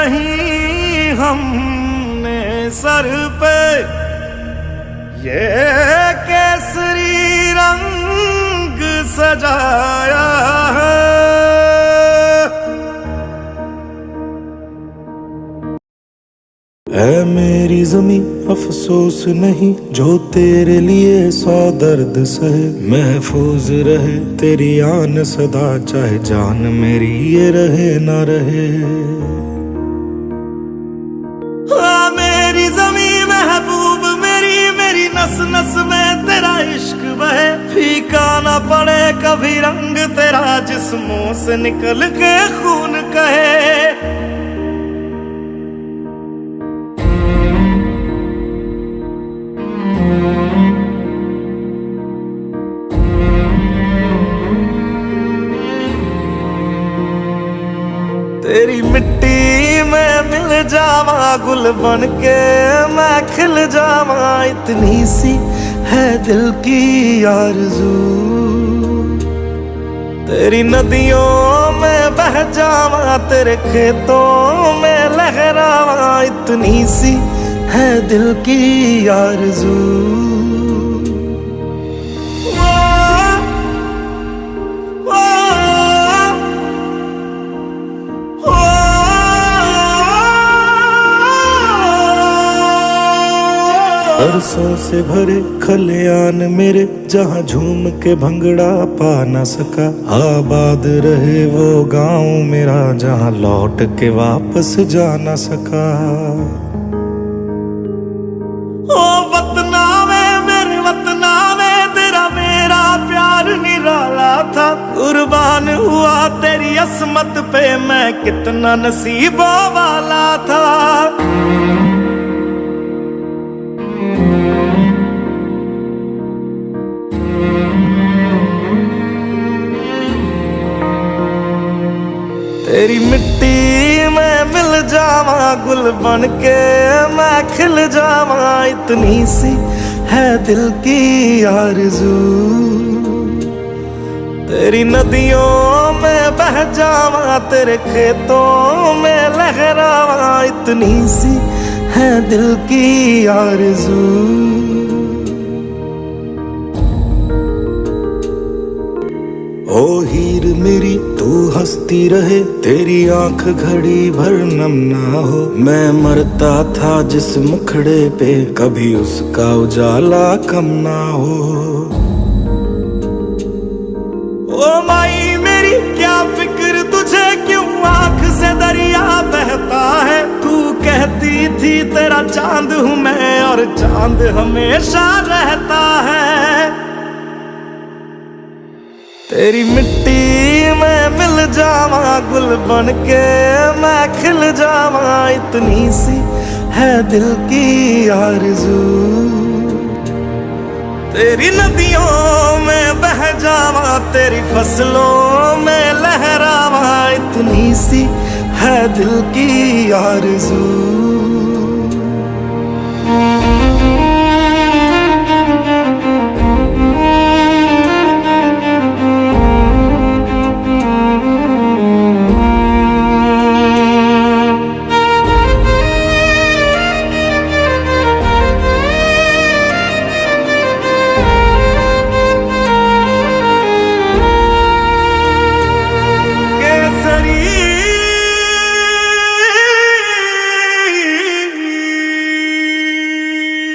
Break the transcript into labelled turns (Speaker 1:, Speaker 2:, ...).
Speaker 1: नहीं हमने सर पे ये केसरी रंग सजाया है। ऐ मेरी ज़मीं अफसोस नहीं जो तेरे लिए 100 दर्द सहे। महफूज रहे तेरी आन सदा चाहे जान मेरी ये रहे ना रहे। हाँ मेरी ज़मीं महबूब मेरी नस नस में तेरा इश्क बहे। फीका ना पड़े कभी रंग तेरा जिस्मों से निकल के खून कहे। तेरी मिट्टी में मिल जावा गुल बन के मैं खिल जावा। इतनी सी है दिल की आरज़ू। तेरी नदियों में बह जावा तेरे खेतों में लहरावा। इतनी सी है दिल की आरज़ू। बरसों से भरे खलियान मेरे जहाँ झूम के भंगड़ा पा न सका। आबाद रहे वो गांव मेरा जहाँ लौट के वापस जा न सका। ओ वतना में मेरे वतना में तेरा मेरा प्यार निराला था। कुर्बान हुआ तेरी असमत पे मैं कितना नसीबों वाला था। तेरी मिट्टी में मिल जावा गुल बन के मैं खिल जावा। इतनी सी है दिल की आरज़ू। तेरी नदियों में बह जावा तेरे खेतों में लहरावा। इतनी सी है दिल की आरज़ू। ओ हीर मेरी तू हंसती रहे तेरी आंख घड़ी भर नम ना हो। मैं मरता था जिस मुखड़े पे कभी उसका उजाला कम ना हो। ओ माई मेरी क्या फिक्र तुझे क्यों आंख से दरिया बहता है। तू कहती थी तेरा चांद हूँ मैं और चांद हमेशा रहता है। तेरी मिट्टी में मिल जावा गुल बन के मैं खिल जावा। इतनी सी है दिल की आरज़ू। तेरी नदियों में बह जावा तेरी फसलों में लहरावा। इतनी सी है दिल की आरज़ू।